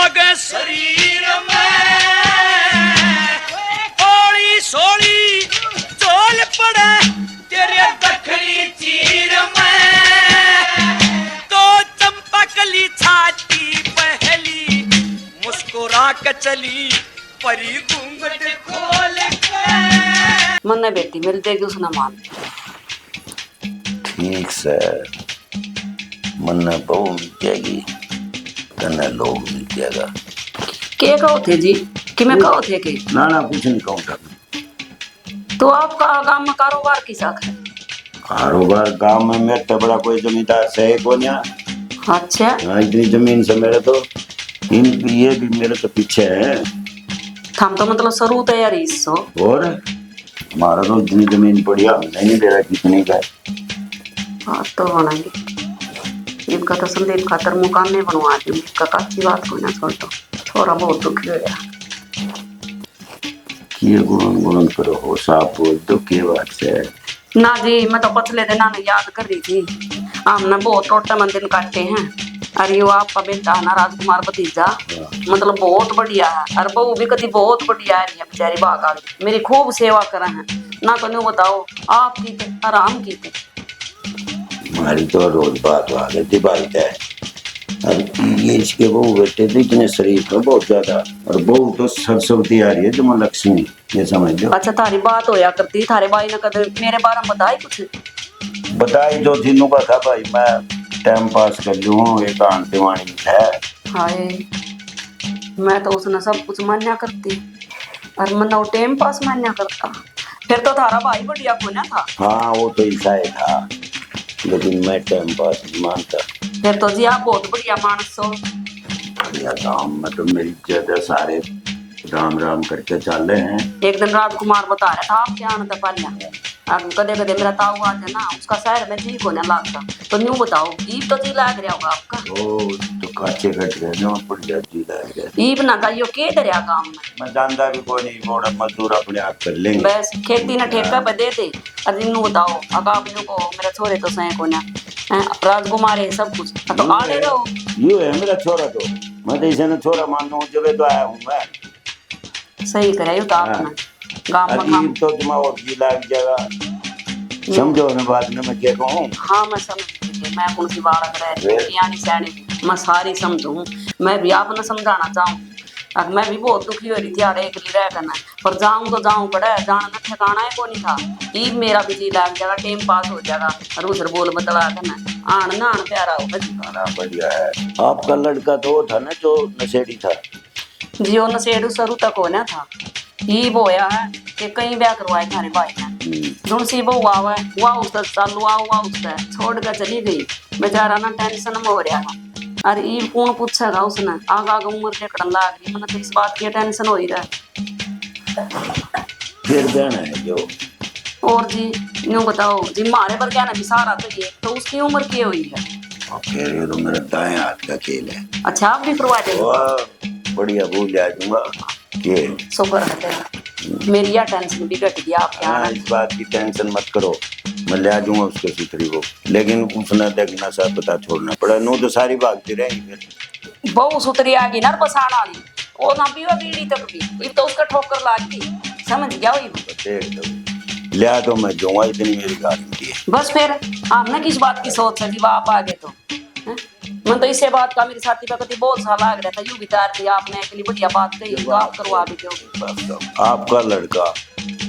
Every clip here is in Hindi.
लागे शरीर में ओली सोली चोल पड़े तेरे दखली चीर में तो चंपकली छाती पहली मुस्कुरा के चली परी घूंघट खोल के मन्ने बेटी मिल देगी उसने मान ठीक से मन्ने बहू मिल जाएगी तन्ने लोग मिल जाएगा के कहो थे जी कि मैं कहो थे कि ना ना कुछ नहीं कहूँ था तो आपका गांव में कारोबार की साख है कारोबार गांव में मेरे तो बड़ा कोई जमींदार से है कौन यहाँ अच्छा इतनी जमीन से मेरे तो इन ये भी मेरे तो पीछे है थम तो मतलब शुरू तैयारी सो और हमारा तो इतनी जमीन पड़ी है हमने नहीं दे रहा कितनी का हाँ तो होना ही इनका तो संदीप खातर मुकाम नहीं बनवा दी इसका काची बात कोई ना छोड़ दो छोरा बहुत दुखी हो गया किए गुण गुण करो हो साफ बोल दो के बात से ना जी मैं तो पिछले दिन ना याद कर रही थी हमने बहुत टोटे मन दिन काटे हैं अरे वो आपका बेटा है ना राजकुमार भतीजा मतलब बहुत बढ़िया है और बहू भी कभी बहुत बढ़िया है बेचारी बागा मेरी खूब सेवा करा है ना तो नहीं बताओ आप की थे आराम की थे हमारी तो रोज बात आ गई थी बात है और ये इसके बहू बेटे तो इतने शरीफ है बहुत ज्यादा और बहू तो सरस्वती आ रही है जो लक्ष्मी ये समझ लो अच्छा थारी बात होया करती थारे भाई ने कदे मेरे बारे में बताई कुछ बताई तो थी का था भाई मैं टाइम पास कर लूँ एक आंटी वाणी है हाय मैं तो उसने सब कुछ मान्या करती और मैं टाइम पास मान्या करता फिर तो थारा भाई बढ़िया कोना था हाँ वो तो ऐसा ही था लेकिन मैं टाइम पास नहीं मानता फिर तो जी आप बहुत बढ़िया मानस हो बढ़िया काम में तो मेरी ज्यादा सारे राम राम करके चल रहे हैं एक दिन राजकुमार बता रहा था आप क्या आना था पालिया कदे कदे मेरा ताऊ आ जाए ना उसका शहर में जी को ना लगता तो न्यू बताओ ईब तो जी लाग रहा होगा आपका ओ तो काचे कट गए ना बढ़िया जी लग गया ईब ना गाइयो के दरिया काम में मैं जानता भी कोई नहीं मोड़ा मजदूर अपने आप कर लेंगे बस खेती ना ठेका पे दे दे और न्यू बताओ अब आप न्यू को मेरा छोरे तो सही को ना राजकुमार है सब कुछ तो आ ले रहो यू है मेरा छोरा तो मैं तो इसे ना छोरा मानू जब तो आया हूँ मैं सही करे तो आपने गांव में अभी तो तुम्हारा और जी लग जाएगा समझो ना बात में मैं क्या कहूँ हाँ मैं समझ गई मैं कौन सी बात रहे यानी सैनी मैं सारी समझूं मैं भी आपने समझाना चाहूँ अब मैं भी बहुत दुखी हो रही थी यार एक रह करना पर जाऊं तो जाऊं पड़ा जाना ना ठिकाना है कोई नहीं था ईब मेरा भी जी लग जाएगा टाइम पास हो जाएगा और उधर बोल बतला करना आन ना आन प्यारा होगा जी बढ़िया है आपका लड़का तो वो था ना जो नशेड़ी था जियो नशेड़ू शुरू तक होना था ईब होया है कि कहीं ब्याह करवाए थारे भाई ने जोन सी बहू आवा है हुआ उसका चालू हुआ उसका छोड़ कर चली गई बेचारा ना टेंशन में हो रहा है अरे ये कौन पूछेगा उसने आगा आगे उम्र देखने लाग रही मैंने तो इस बात की टेंशन हो ही रहा फिर देना है जो और जी यूँ बताओ जी मारे पर क्या ना भी सारा तो ये तो उसकी उम्र क्या हुई है कह रहे हो तो मेरा दाएं हाथ का खेल है अच्छा आप भी करवा देंगे बढ़िया भूल जा दूंगा के शुक्र है तेरा मेरी यह टेंशन भी घट गया आप क्या इस बात की टेंशन मत करो मैं ले आ जाऊंगा उसके सुथरी को लेकिन उसने देखना सा पता छोड़ना पड़ा नू तो सारी भागती रहेगी फिर बहु सुतरी आ गई ना पसाण वाली वो ना पीवा बीड़ी तक भी ये तो उसका ठोकर लाग गई समझ गया वही देख लो ले तो मैं जाऊंगा इतनी मेरी गारंटी है बस फिर आपने किस बात की सोच है कि आप आगे तो मैं तो इसे बात का मेरे साथी का बहुत सा लाग रहा था यूं विचार दिया आपने के लिए बढ़िया बात कही तो आप करवा भी दो आपका लड़का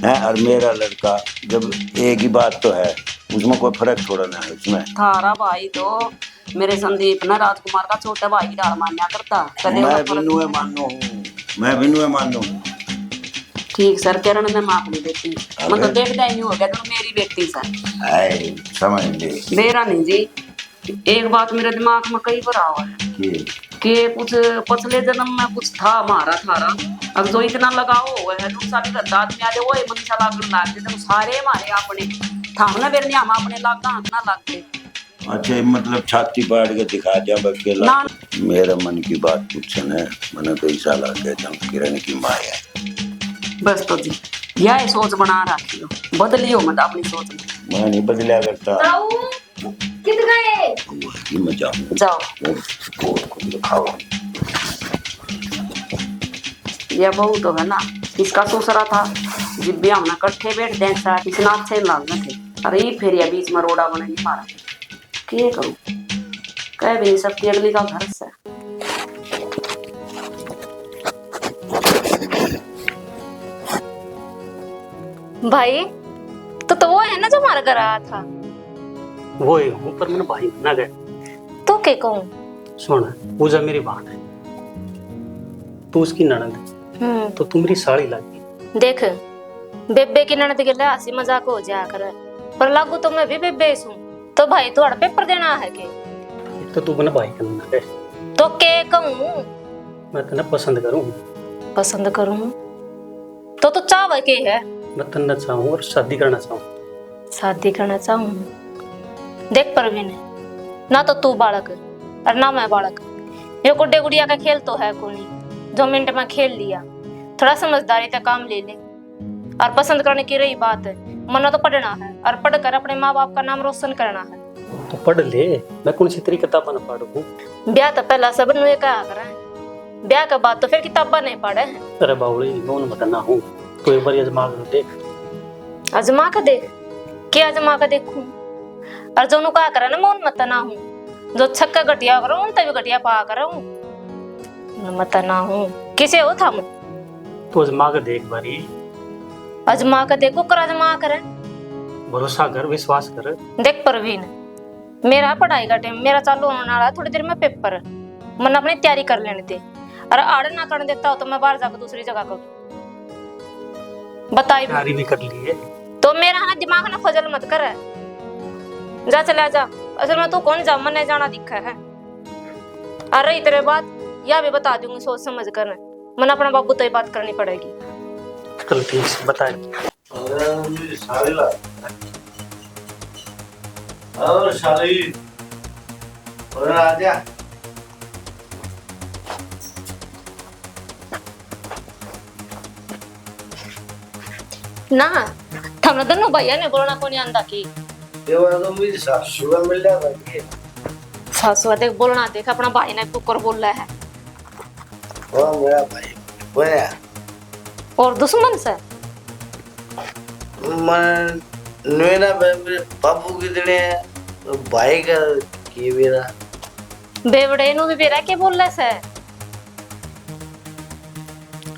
है और मेरा लड़का जब एक ही बात तो है उसमें कोई फर्क थोड़ा ना है उसमें थारा भाई तो मेरे संदीप ना राजकुमार का छोटा भाई की डाल मान्या करता मैं बिनुए मानो हूँ मैं बिनुए मानो हूँ ठीक सर किरण में माफ नहीं देती मतलब देखता ही नहीं हो गया तो मेरी बेटी सर समझ ले मेरा नहीं जी एक बात मेरे दिमाग में कई बार आवा है कि कुछ पिछले जन्म में कुछ था हमारा थारा अब जो इतना लगाओ हुआ है दूसरा भी करता आदमी आले वो मनीषा लागन लागते तो सारे हमारे अपने था ना फिर हम अपने लागता हाथ ना लागते अच्छा मतलब छाती पाड़ के दिखा दिया बकेला मेरा मन की बात पूछना है मैंने तो ऐसा लगा था किरण की माँ है बस तो जी यह सोच बना रखी हो बदलियो मत अपनी सोच में मैं नहीं बदलिया करता कित गए मजा जाओ को दिखाओ यह बहू तो है ना, इसका ससुरा था, जब भी हमने इकट्ठे बैठते हैं साथ, इतना अच्छे लगते थे। अरे फिर ये बीच में रोड़ा बनेगी मारा, क्या करूं, कह भी नहीं सकती, अगली का घर से। भाई तो वो है ना जो हमारे घर आया था। वो ही हूँ, पर मैंने भाई ना गए। तो क्या कहूँ? सुन, पूजा मेरी बहन है, तू उसकी ननद है, तो तू मेरी साड़ी लागी। देख, बेबे की ननद के लिए हंसी मजाक हो जाया कर, पर लागू तो मैं भी बेबे हूँ। तो भाई थोड़ा पेपर देना है के? तो तू मैंने भाई का ननद है, तो क्या कहूँ? मैं तेने पसंद करूँ। पसंद करूँ तो तू चाह के है? मैं तेना चाहूँ और शादी करना चाहूँ। शादी करना चाहूँ। देख परवीन, ना तो तू बालक और ना मैं बालक, ये गुड्डे गुड़िया का खेल तो है कोनी, 2 मिनट में खेल लिया। थोड़ा समझदारी से काम ले ले। और पसंद करने की रही बात है, मना तो पढ़ना है और पढ़कर अपने माँ बाप का नाम रोशन करना है। तो पढ़ ले, मैं कौन सी तेरी किताबा ना पढ़ूं। ब्याह तो पहला सब ने कहा करा है, ब्याह के बाद तो फिर किताबा नहीं पढ़े हैं। अरे बावली, मैं उन मत ना हूँ, तो एक बार आजमा कर देख। आजमा कर देख? क्या आजमा कर देखूं? और जो नु कहा करा ना, मैं उन मत ना हूँ, जो छक्का घटिया करो उन तभी घटिया पा करा हूँ। मत ना हूँ किसे हो था मैं? तो आजमा कर देख बारी। आजमा कर देखो, कर आजमा करे, भरोसा कर, विश्वास कर। देख परवीन, मेरा पढ़ाई का टाइम मेरा चालू होने वाला, थोड़ी देर में पेपर, मन अपनी तैयारी कर लेने दे। और आड़े ना करने देता हो तो मैं बाहर जाकर दूसरी जगह करूँ। बताई तैयारी भी कर ली है तो मेरा ना दिमाग ना फजल मत कर, जा चला जा। असल में तू कौन जा, मन नहीं जाना दिखा है। और रही तेरे बात, यह भी बता दूंगी सोच समझ कर, मन अपना बाबू तो ये बात करनी पड़ेगी। चल ठीक है, बता। और शाली और आजा। ना थमने दोनों भैया ने बोलना कोनी आंदा की, ये वाला तो मेरी सासू का मिल जाता है। सासू देख बोलना, देख अपना भाई ने कुकर बोल रहा है। वो मेरा भाई बोया और दुश्मन से मन मेरा मेरे बाबू की तरह है, तो भाई का की मेरा बेवड़े नु भी बेरा के बोल रहा से,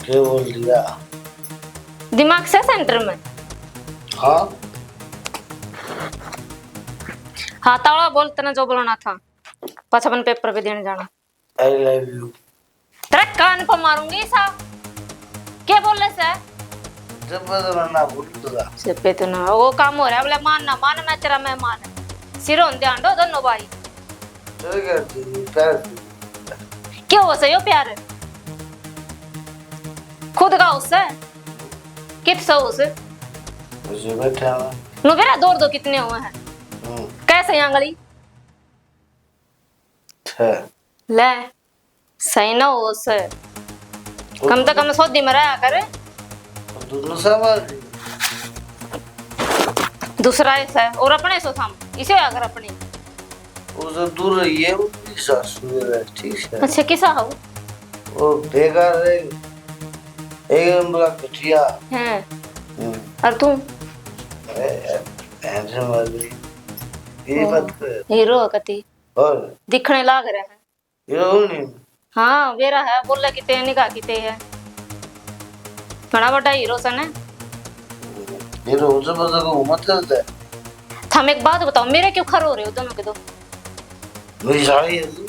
क्या बोल दिया? दिमाग से सेंटर में। हाँ हाँ तावड़ा बोलते ना जो बोलना था, पाछा अपन पेपर पे देने जाना। I love you. तेरे कान पर मारूंगी सा, क्या बोल रहे से? जब बदला ना भूल दूंगा। सिर्फ तो ना वो काम हो रहा है, बोले मान ना मान, मैं तेरा मेहमान है, सिरों ध्यान दो दोनों भाई। तो करती प्यार क्यों हो सही हो प्यार? खुद का उससे कित सो उसे मुझे बैठा हुआ। नु बेरा दौड़ दो कितने हुए हैं, कैसे आंगली ले सही ना हो उसे, कम से कम सौदी में रहा करे। दोनों सवाल दूसरा ऐसा और अपने सो थम इसे अगर अपने उसे दूर रहिए, वो मेरी सासू है, ठीक है। अच्छा किसा हो वो बेकार है, एक नंबर का घटिया हैं। और तू ऐसे मर गई, ये बात कर। हीरो कति और दिखने लाग रहा है। हीरो नहीं, हाँ वेरा है, बोल कि ते निकाह की ते है, बड़ा बड़ा हीरो सन है। हीरो उसे बस को मत करता है। थम एक बात बताओ, मेरे क्यों खर हो रहे हो दोनों के दो? मेरी साड़ी है तू।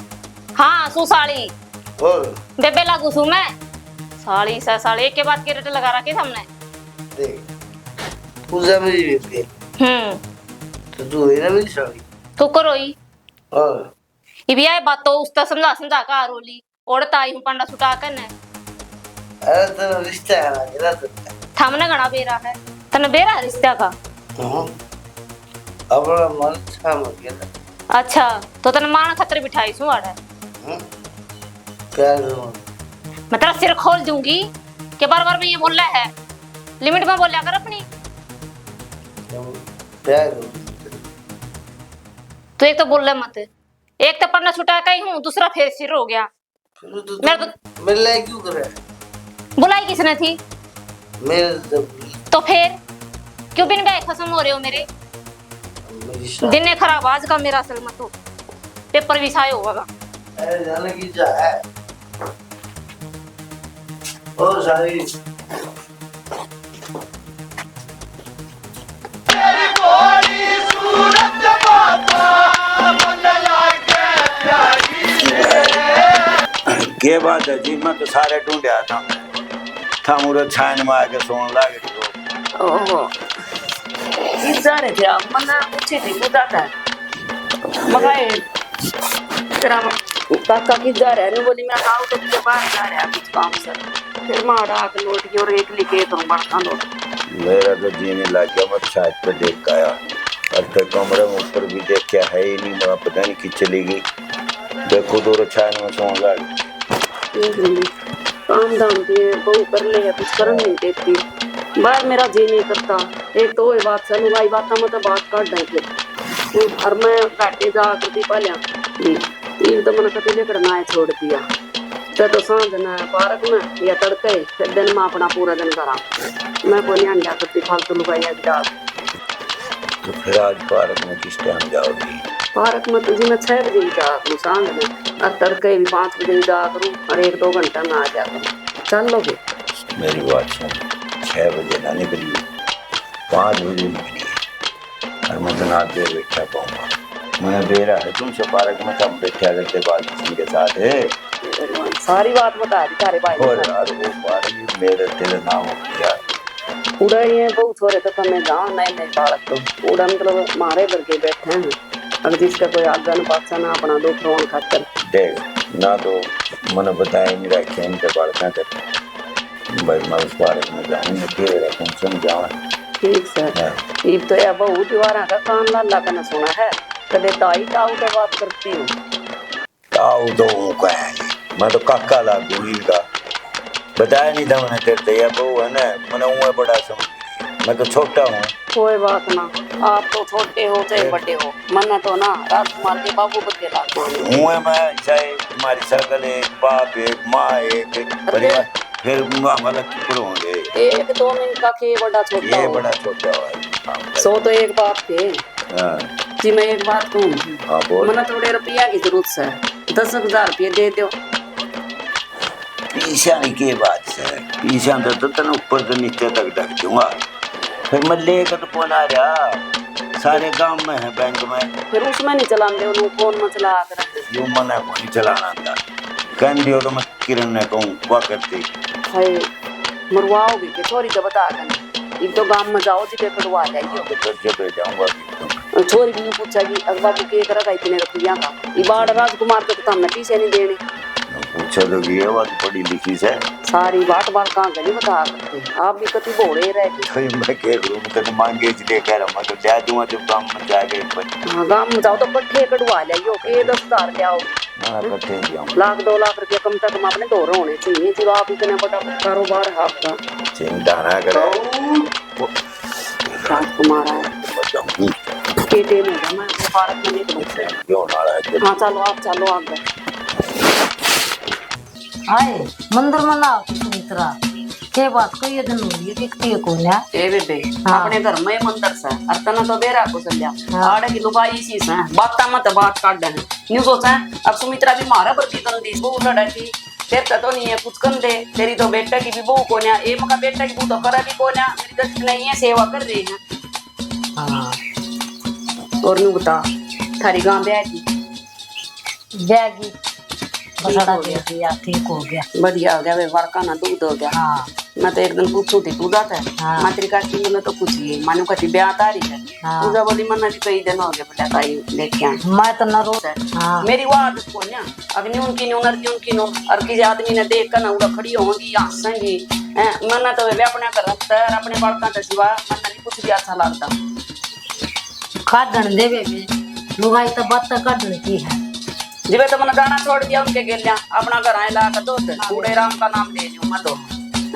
हाँ सू साड़ी और बेबे लागू सू मैं साड़ी सा साड़ी एक के बाद के रेट लगा रखी हमने। देख पूजा मेरी बेबी है, तो तू है ना मेरी साड़ी। तू करो ही और ये भी आए बात तो उसका समझा समझा का रोली ओढ़ता आई हूँ पंडा छुटा कर ने। अरे तेरा रिश्ता है ना मेरा तो थामने घना बेरा है, तने बेरा रिश्ता का। अपना मन था मर गया। अच्छा तो तने मान खतरे बिठाई सु आड़ा प्यार करूं मैं तेरा सिर खोल दूंगी कि बार बार मैं ये बोल रहा है, लिमिट में बोलिया कर अपनी। प्यार करूं तू एक तो बोल रहा मत, एक तो पन्ना छुटा का ही हूँ, दूसरा फिर सिर हो गया। फिर तो मेरा तो मेरे लिए क्यों कर रहा है? बुलाई किसने थी? मेरे तो फिर क्यों बिन ब्याह खत्म हो रहे हो मेरे? मेरी शादी दिन ने खराब आज का मेरा असल मत हो, पेपर भी सायो होगा। अरे जाने की जा है ओ सारी के बात है जी, मैं तो सारे ढूंढया था मुझे छान में आके सोन लागे। ओहो किस जा रहे थे आप? मना पूछे थे पूछा था मगाए तेरा काका किस जा रहा है? नहीं बोली मैं आओ तो तुझे बाहर जा रहा है कुछ काम से। फिर मारा आके लौट की और एक लिखे तो बड़का लौट। मेरा तो जीने लग गया, मैं छात पे देख के आया और फिर कमरे में ऊपर भी देख क्या है ही नहीं, मैं पता नहीं कि चली गई। देखो तो छान में सोन लागे। काम धाम के बहु कर ले कुछ करन नहीं देती, बाहर मेरा जी नहीं करता। एक तो वही बात से लुगाई बात में तो बात काट दें फिर, और मैं घाटे जा करती पहले तो मैंने कभी लेकर ना छोड़ दिया। तो सांझ न पार्क में या तड़के फिर दिन में अपना पूरा दिन करा, मैं को नहीं जा करती फालतू लुगाई डाल। तो फिर आज पार्क में किस टाइम जाओगी? पार्क में तुझे मैं 6 बजे जा करूँ सांझ में, और तड़के भी 5 बजे जा करूँ और 1-2 घंटा में आ जा करूँ। चल लोगे? मेरी बात सुन, 6 बजे ना निकली, 5 बजे निकली और मैं तना देर बैठा पाऊंगा। मैं बेरा है तुमसे पार्क में कब बैठा करते बात किसी के साथ है? सारी बात बता दी तारे भाई और यार वो पार्क मेरे तेरे नाम हो गया पूरा ये बहुत हो रहे तो मैं जाऊँ नए नए बालक तो पूरा मतलब मारे करके बैठे हैं। अगर जिसका कोई आज्ञा न पासा ना अपना दुख रोन खातर देख ना, तो मैंने बताया नहीं रखे इनके बालक कर भाई मैं उस पार्क में जाऊँ तेरे फंक्शन जाऊँ। ठीक सर, ये तो यह बहुत दीवारा का कान लाला का न सुना है, कदे ताई ताऊ तो बात करती हूँ। ताऊ तो मैं तो काका ला दूरी का बताया नहीं था मैंने तेरे या बहू है ना, मैंने वो बड़ा समझ, मैं तो छोटा हूँ। कोई बात ना, आप तो छोटे हो चाहे बड़े हो, मना तो ना राजकुमार के बाबू बदले लाते हूँ मैं, चाहे तुम्हारी सर्कल एक बाप एक माँ एक परिवार, फिर वाला टुकड़ होंगे। 1-2 मिनट का खे बड़ा छोटा ये हो। बड़ा छोटा है 100 तो एक बात थे। हाँ जी मैं एक बात कहूँ, हाँ बोल। मना थोड़े रुपया की जरूरत है, 10,000 रुपये दे दो। पीछा की बात है, पीछा तो तेन ऊपर से नीचे तक ढक दूंगा, फिर मैं लेकर तो कौन आ रहा, सारे गांव में है बैंक में। फिर उसमें नहीं चलाते उन्होंने फोन में चला कर यूं मना को नहीं चलाना था, कह दियो तो मैं किरण ने कहूँ वह करती है मरवाओगे कि छोरी का बता कर एक तो गांव में जाओ जी पे कटवा जाइयो। तो जाऊंगा छोरी भी पूछा कि बाबू के करा इतने रुपया का, ये बाढ़ राजकुमार के तो हमने पीछे नहीं देने। पूछो तो ये बात पढ़ी लिखी से सारी बात कहाँ गली बता करते, आप भी कति बोले रह गए। तो मैं कह रूम तो मांगे इसलिए कह रहा मैं तो जा दूंगा जब काम में जाके। हाँ गांव में जाओ तो कट्ठे कटवा लियो के 10,000 ले आओ, हाँ कट्ठे जाऊँ 1-2 लाख रुपया कम से कम अपने दौर होने चाहिए जब आप इतना बड़ा कारोबार है आपका। चिंता ना करो राजकुमार है पेटे में मैं पार्क में निकलूं। क्यों नाराज है? हाँ चलो आप चलो आगे। आए मंदिर में ना सुमित्रा के बात को ये दिन होली दिखती है कौन है? ए बेबे हाँ। अपने घर में मंदिर से अतना तो बेरा को चल जा हाँ। आड़े की लुगाई इसी से बात मत बात काट देना न्यू सोचा अब सुमित्रा भी मारा पर बीतन दी वो लड़की तेरे तो नहीं है कुछ कर दे, तेरी तो बेटा की भी बहू कौन है, एक का बेटा की बहू तो करा भी कौन है, मेरी दक्षिण नहीं है सेवा कर रही है। हाँ और नू बता थारी गांव ब्याह की बैगी बसड़ा दे दिया, ठीक हो गया, बढ़िया हो गया व्यवहार का ना दूध हो गया। हाँ मैं तो एक दिन पूछू थी तू जाता है हाँ। मातृ काशी में तो पूछ लिए मानो कहती ब्याह तारीख है हाँ। पूजा बोली मना जी कई दिन हो गए बेटा ताई लेके आए मैं तो न रो हाँ मेरी वो आदत को ना अब न्यून की न्यून उनकी न्यून और किसी आदमी ने देख कर ना उड़ा खड़ी होंगी हंसेंगी मना तो वे अपने कर रखता है अपने बालका के सिवा मना नहीं कुछ भी अच्छा लगता काटन देवे भी लुगाई तो बात तो काटने की है। जिवे तो मैंने गाना छोड़ दिया उनके गेलिया अपना घर आए ला कर दो बूढ़े राम का नाम ले लूं मैं तो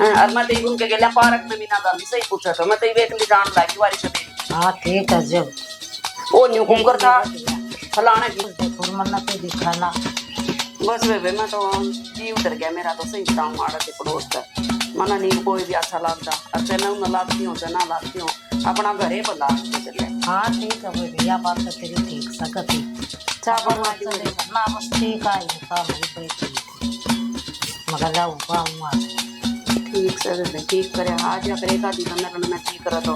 और मैं तो उनके गेलिया पार्क में भी ना गांधी सही पूछा तो मैं तो वेकली जान लागी वारी से मेरी हाँ ठीक है जब ओ न्यू कुकर था फलाने की देखो मन्ना तो दिखाना बस वे मैं तो जी उतर गया मेरा तो सही काम मारा थे पड़ोस का मना नहीं कोई भी अच्छा लगता अच्छे ना लगती हूँ ना लगती हूँ अपना घरे भला चले। हाँ ठीक है भाई भैया बात तो तेरी ठीक सकती चाह बनवा दी ना बस ठीक आई था मेरी बड़ी ठीक मगर जाऊँ पाऊँगा ठीक से दे ठीक करे आज या करेगा दी करना मैं ठीक करा तो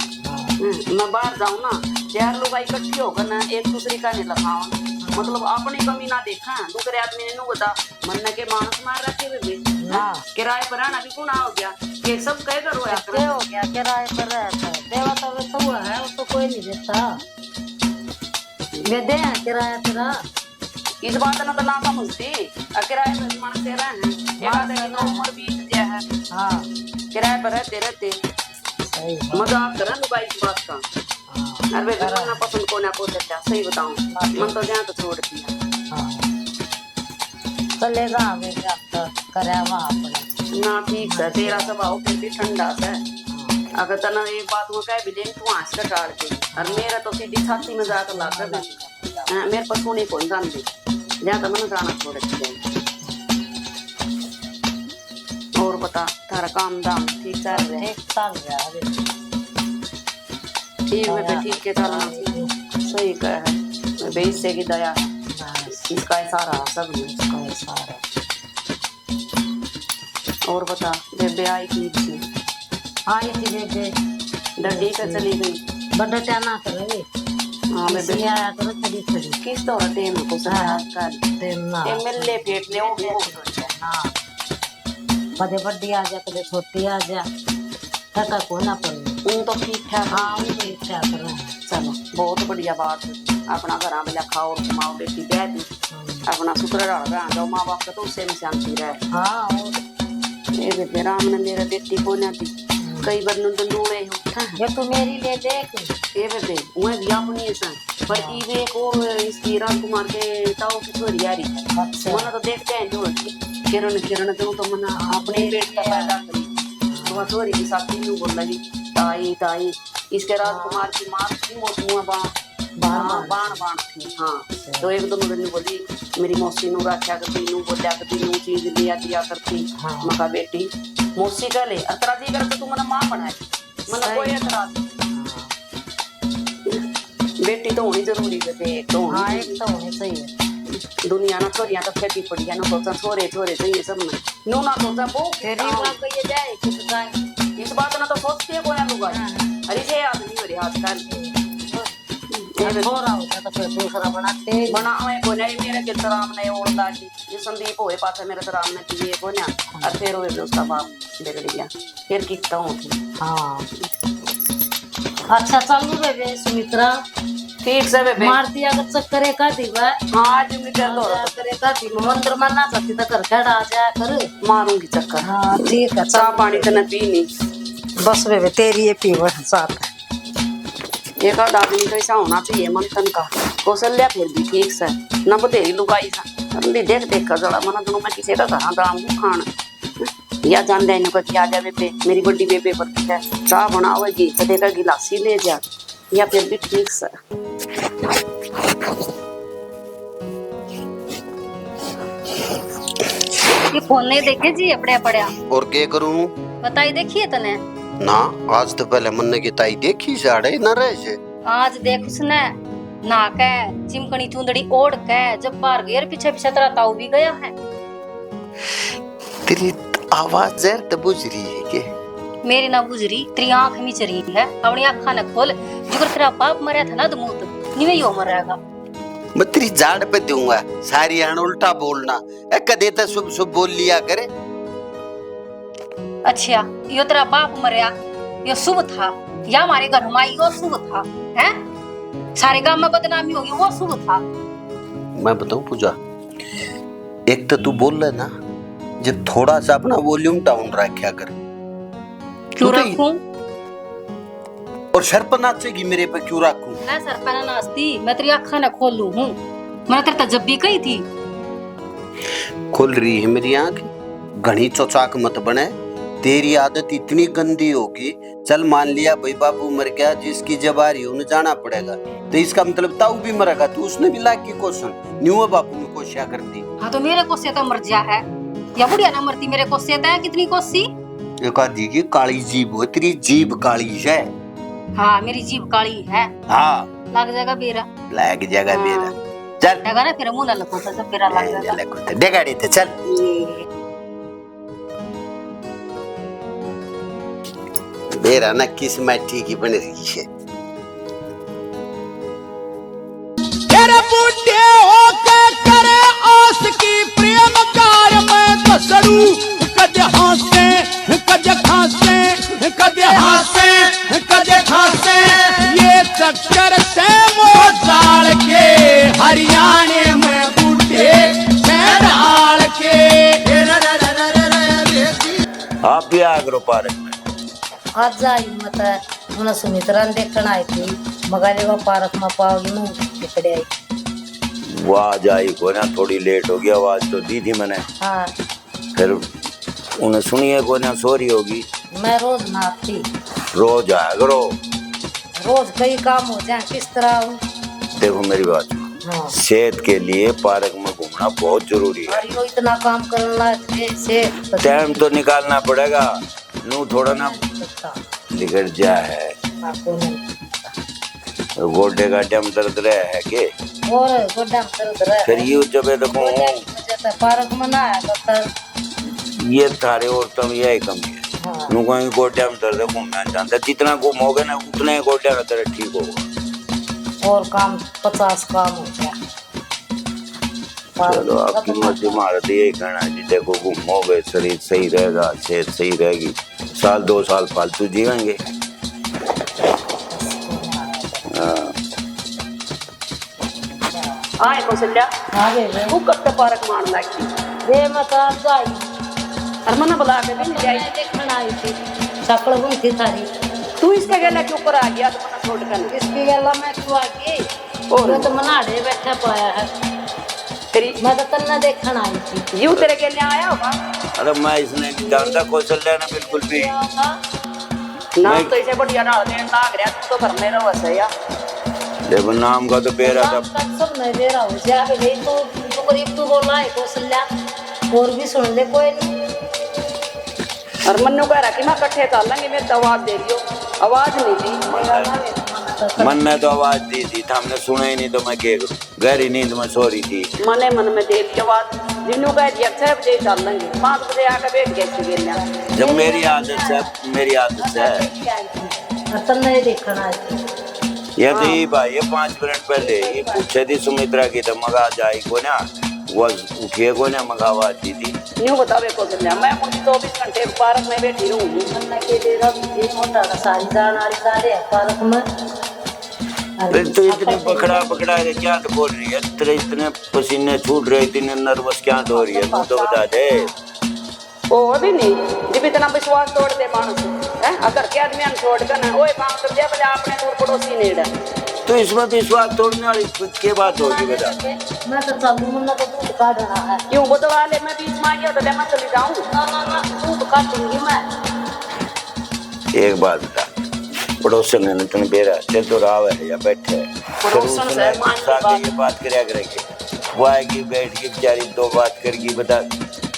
मैं बाहर जाऊँ ना चार लोग इकट्ठे होकर ना एक दूसरे का नहीं लगाओ मतलब अपनी कमी ना देखा दूसरे आदमी ने बता मन के मानस मार रखे वे हाँ किराए पर आना भी कौन हो गया ये सब कह कर रोया क्या हो गया किराए पर रहता है देवा तो वे तो है वो तो कोई नहीं देता वे दे किराया तेरा इस बात ना तो ना समझती किराए पर मन से रहे एक आदमी की उम्र बीत गया है हाँ किराए पर रहते रहते सही मजाक करा लो भाई इस बात का अरे वे ना पसंद को ना को देता सही बताऊं मन तो जहाँ तो छोड़ दिया हाँ चलेगा हमें क्या करे वहाँ पर ना ठीक है तेरा स्वभाव फिर भी ठंडा है अगर तना एक बात वो कह भी दे तू हंस कर टाल के और मेरा तो सीधी छाती में जाकर ला कर मेरे पास सोने को इंसान दे जहाँ तक मैंने जाना छोड़ दिया। और बता तारा काम दाम ठीक चल रहा है? ठीक चल रहा है ठीक है ठीक के चलना सही कह है बेच से की दया है इसका इशारा सब इसका इशारा और बता बेबे आई थी आई थी बेबे डंडी का चली गई बड़ा टाना करेंगे हाँ बेबे आया करो खड़ी खड़ी किस तो रहते हैं को सहायता कर देना एमएलए पेट ले वो भी हाँ कदे बड़ी आ जा कदे छोटी आ जा टका को ना पर उन तो ठीक ठाक हाँ वो ठीक ठाक रहे चलो बहुत बढ़िया बात है अपना घर बेला खाओ और कमाओ बेटी ब्याह दी अपना शुक्र रहा जाओ माँ बाप का तो उससे भी शांति रहे। हाँ और ये बेटे राम ने मेरा बेटी को ना दी कई बार नुन डूड़े हो ये तो मेरी ले देख ये बेटे उन्हें भी अपनी ऐसा पर इवे को इसकी राजकुमार के ताऊ की छोरी आ रही है अच्छा मना तो देखते हैं जो किरण किरण तो मना अपने पेट का पैदा करी तो वह छोरी की साथी नु बोल लगी ताई ताई इसके राजकुमार की माँ की मोटुआ बाण थी हाँ तो एक दोनों दिन बोली मेरी मौसी नु रखा करती नु बोलिया करती नु चीज दिया करती मका बेटी मौसी का ले अतरा दी कर तो तू मना माँ बनाए मना कोई एतराज बेटी तो होनी जरूरी है देख तो हाँ एक तो होनी चाहिए दुनिया ना छोरियां तो खेती पड़ी है ना सोचा छोरे छोरे चाहिए सब में नो ना सोचा वो तेरी बात को ये जाए कि तो जाए इस बात ना तो सोचती है कोई लोग अरे ये आदमी हो रहा आजकल थोड़ा होता तो फिर दूसरा बनाते बनावे को नहीं मेरे के तराम ने ओढ़ डाली ये संदीप होए पाछे मेरे तराम ने पिए को ना और फिर होए उसका बाप बिगड़ गया फिर कितना हो हाँ अच्छा चलो बेबे सुमित्रा ठीक से बेबे मार दिया कर चक्कर का दीवा हाँ आज मैं कर दो करे का दी मंदिर में ना सकती तो कर खड़ा आ जाया कर मारूंगी चक्कर हाँ ठीक है चाह पानी तो न पीनी बस बेबे तेरी ये पीवा साथ एक आदमी तो ऐसा होना चाहिए मंथन का कौशल्या फिर भी ठीक से न बतेरी लुगाई सा देख देख कर जरा मना दोनों में किसी का कहाँ दाम खान या जान देने को क्या जा बेबे मेरी बड़ी बेबे पर है चाह बनाओगी कदे का गिलासी ले जा या फिर भी ठीक से ये फोन नहीं देखे जी अपने पड़िया और क्या करूं बताई देखिए तने ना आज तो पहले मन की ताई देखी साड़े न रहे से आज देख उसने ना के चिमकनी चुंदड़ी ओढ़ के जब बाहर गेर पीछे पीछे तेरा ताऊ भी गया है तेरी आवाज जर तो बुझ रही है के मेरी ना बुझरी तेरी आंख में चरी है अपनी आंखा न खोल जुगर तेरा बाप मरा था ना दमूत निवे यो मरेगा मैं तेरी जाड़ पे दूंगा सारी हण उल्टा बोलना ए कदे तो शुभ शुभ बोल लिया करे अच्छा यो तेरा बाप मरया यो शुभ था या हमारे घर में यो शुभ था हैं सारे गांव में बदनामी होगी वो शुभ था मैं बताऊं पूजा एक तो तू बोल रहा ना जब थोड़ा सा अपना वॉल्यूम डाउन रखा कर क्यों रखूं और सर पर नाचेगी मेरे पे क्यों रखूं मैं सर पर ना नाचती मैं तेरी आंखा न खोलू हूं मैंने तेरे जब भी कही थी खुल रही है मेरी आंख घनी चौचाक मत बने तेरी आदत इतनी गंदी होगी चल मान लिया भाई बाबू मर गया जिसकी जब आ रही उन्हें जाना पड़ेगा तो इसका मतलब ताऊ भी मरेगा तो उसने भी लाख की क्वेश्चन न्यू बापू ने कोशिश कर दी हाँ तो मेरे को से तो मर जा है या बुढ़िया ना मरती मेरे को से कितनी कोसी एक आदि की काली जीभ हो, तेरी जीभ काली है। हाँ मेरी जीभ काली है। हाँ लग जाएगा बेरा। लग जाएगा मेरा। चल लगा ना फिर मुंह ना लगता जब बेरा लग जाएगा। डेगाड़ी थे चल। बेरा ना किस्मत ठीक ही बन रही है। तेरे बूढ़े होके करे आस की प्रेम कार में कसरू कदे हंसे कदे खांसे कदे हंसे कदे खांसे ये चक्कर से मोजाल के हरियाणे में बूढ़े डाल के। आप भी आ करो पार्क में। आज आई मत मुना सुमित्रा ने देखना आई थी मगाले वो पार्क में पाओगी मुंह पकड़े आई। वो आज आई को ना थोड़ी लेट हो गया, आवाज तो दी थी मैंने। हाँ फिर उन्हें सुनिए को ना सो रही होगी। मैं रोज नाती रोज आया करो। रोज कई काम हो जाए किस तरह हूँ। देखो मेरी बात, हाँ सेहत के लिए पार्क में घूमना बहुत जरूरी है। और यो इतना काम करना से टाइम तो निकालना पड़ेगा, नू थोड़ा ना बिगड़ जा है। गोड्डे का टाइम दर्द रहा है के और गोड्डा में दर्द रहा है। फिर ये जब देखो पार्क में ना आया तो ये थारे और तुम यही कमी है। हाँ। नू कहीं गोड्डे में दर्द घूमना चाहता, जितना घूमोगे ना उतना ही गोड्डे का दर्द ठीक होगा। और काम 50 काम हो गया। चलो आपकी मर्जी, हमारा तो यही कहना है जी। देखो घूमोगे शरीर सही रहेगा, सेहत सही रहेगी, साल 2 साल फालतू जीवेंगे। आए कौशल्या आगे वे तू कब तक पार्क मान लगी? वे मत आज आई और मना बुला के भी नहीं आई। मैं देखना आई थी सकल बुन थी थारी। तू इसके गला क्यों ऊपर आ गया? तो मना छोड़ कर इसकी गला मैं क्यों आ गई और तो मनाड़े बैठा पाया है। तेरी मैं तो तन्ना देखना आई थी। यू तेरे गले आया होगा अरे मैं इसने जानता कौशल्या ने बिल्कुल भी। नाम तो इसे बढ़िया डाल देने लाग रहा। तू तो घर में रहो वैसे या देखो नाम का तो बेरा था। सब नहीं दे रहा हूँ जाके गई तो करीब तू बोला है कौशल्या और भी सुन ले कोई नहीं। और मन्नू कह रहा कि मैं कट्ठे कर लेंगे, मेरे तो आवाज दे रही हो। आवाज नहीं दी। मन ने तो आवाज दी थी, हमने सुना ही नहीं तो मैं क्या करूं? गहरी नींद में सो रही थी। मने मन में दे दी आवाज। जिन्नू कह दिया 6 बजे चल लेंगे, 5 बजे आकर बैठ गए इसके गले। जब मेरी आदत है, मेरी आदत है। तन्ना ये देखना आई थी। ये तो ये भाई, ये 5 मिनट पहले ये पूछे थी सुमित्रा की तो मगा जाई को ना, वो उठिए को ना मगा आवाज दी थी। यूँ बतावे कौशल्या, मैं मुझे 24 घंटे पार्क में बैठी रहूंगी। तन्ना के दे रहा ये मोटा का सारी जान वाली सारे पार्क में। फिर तो इतनी पकड़ा पकड़ा के क्या तो बोल रही है? तेरे इतने पसीने छूट रहे, इतने नर्वस क्या हो रही है? तू तो बता दे। ओ अभी नहीं जब इतना विश्वास तोड़ दे मानुस है। अगर के आदमी छोड़ कर ना ओए काम कर दे बोले आपने दूर पड़ोसी नहीं डा। तो इसमें विश्वास तोड़ने वाली क्या बात होगी बता? मैं तो चालू मुन्ना तो दूध काट रहा है। क्यों बतवा ले? मैं बीच में आ गया तो ले मैं चली जाऊं। ना दूध काटूंगी मैं। एक बात बता, पड़ोसन ने तुम बेरा चल तो राव है या बैठे है? पड़ोसन से मान की साथ ये बात करया करेंगे। वो आएगी बैठ के बेचारी 2 बात करेगी, बता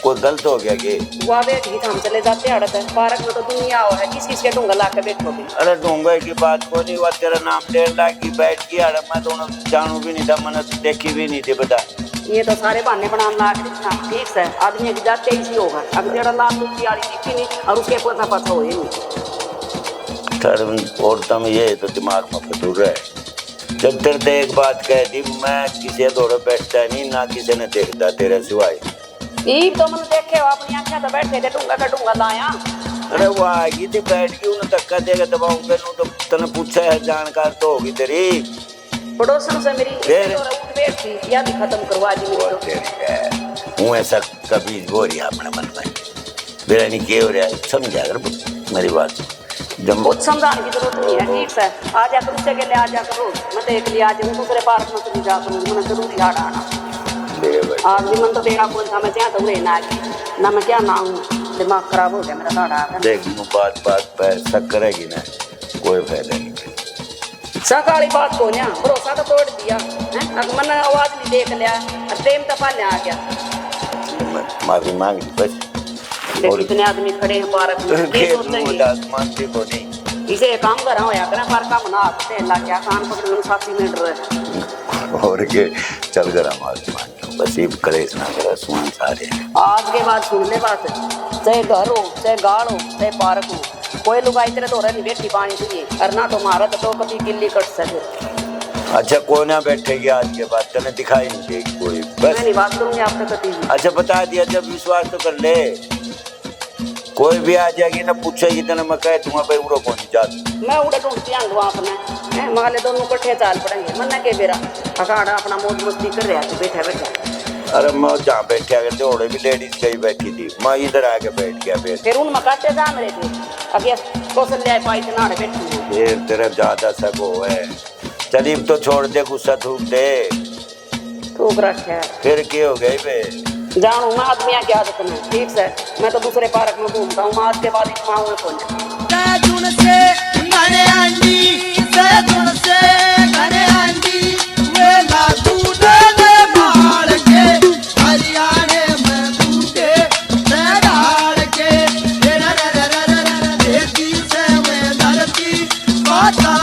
कोई गलत हो गया के? वो बैठी हम चले जाते अड़त है पार्क में तो दुनिया हो है किस किस के ढूंगा ला के बैठोगे। अरे ढूंगा की बात को नहीं, वो तेरा नाम ले लागी बैठ की अड़ मैं तो जानू भी नहीं था, मैंने देखी भी नहीं थी। बता ये तो सारे बहाने बनाने लाग रहे। ठीक है आदमी की जाते ही होगा। अब तेरा लाल लुच्ची वाली दिखी नहीं और उसके पता पता हो ही नहीं। औरतों में ये तो दिमाग में फतूर है। जब तेरे एक बात कह दी, मैं किसी दौड़े बैठता नहीं, ना किसी ने देखता तेरे सिवाय। ई तो मैंने देखे हो अपनी आंखें तो बैठे थे ढूंगा का ढूंगा लाया। अरे वो आएगी थी बैठ के, उन्हें धक्का देगा दबाऊंगा तो तने पूछा है जानकार तो होगी तेरी। पड़ोसन से मेरी उठ बैठी या भी खत्म करवा दी मेरी तो। हूँ ऐसा कभी हो रही है अपने मन में, मेरा नहीं क्या हो रहा है, समझा कर मेरी बात। जब कुछ समझाने की जरूरत नहीं है। ठीक है आ जा कर उससे के लिए आ जा करो, मैं देख लिया आज दूसरे पार्क में चली जा करूँ। मैंने जरूरी हाड़ आना आज भी मन तो तेरा कौन था, मैं क्या तो ना ना मैं क्या ना हूँ। दिमाग खराब हो गया मेरा साड़ा। देख बात पर शक करेगी ना, कोई फायदा नहीं। शक वाली बात को ना भरोसा तो तोड़ दिया है। अब मैंने आवाज नहीं देख लिया, प्रेम तो पाले आ गया। माफी मांग ली बस, बोले और- कितने आदमी खड़े हैं पार्क में ये खेल सोचेंगे उदास मानती को नहीं। इसे एक काम करा होया करा पर काम ना आते ला क्या कान पकड़ साथी मिनट रहे और के चल कर हमारे मान लो बस ये कलेश ना करा सुन सारे। आज के बाद सुन ले बात चाहे घर हो चाहे गाड़ हो चाहे पार्क हो कोई लुगाई तेरे तो नहीं बैठी पानी चाहिए और ना तो मारा तो कभी गिल्ली कट सके। अच्छा कोई ना बैठेगी आज के बाद तेने दिखाई नहीं देगी कोई मैं बस। नहीं बात करूंगी आपके कति अच्छा बता दिया जब विश्वास तो कर ले कोई भी आ जाएगी ना पूछेगी तेने मैं कह दूंगा भाई उड़ो कौन जाती मैं उड़े ढूंढती आऊंगा अपने माले दोनों कट्ठे चाल पड़ेंगे मन के बेरा अखाड़ा अपना मौज मस्ती कर रहा थे बैठा बैठा। अरे मैं जहाँ बैठे आगे थे ओड़े भी लेडीज कहीं बैठी थी मैं इधर आके बैठ गया फिर उन मकाते जान रहे थे अभी कौशल्या पाई थे नाड़े बैठी फिर तेरा ज्यादा सको है चलीब तो छोड़ दे गुस्सा थूक दे थूक रखे फिर क्या हो गई बे जानू मैं आदमी की आदत में ठीक से मैं तो दूसरे पार्क में घूमता हूँ आज के बाद इतना हूँ कौन सैजुन से घने आंडी सैजुन से घने आंडी वे ना दूधे दे मार के हरियाणे में दूधे से डाल के रे रे रे रे रे रे देती से वे धरती पाता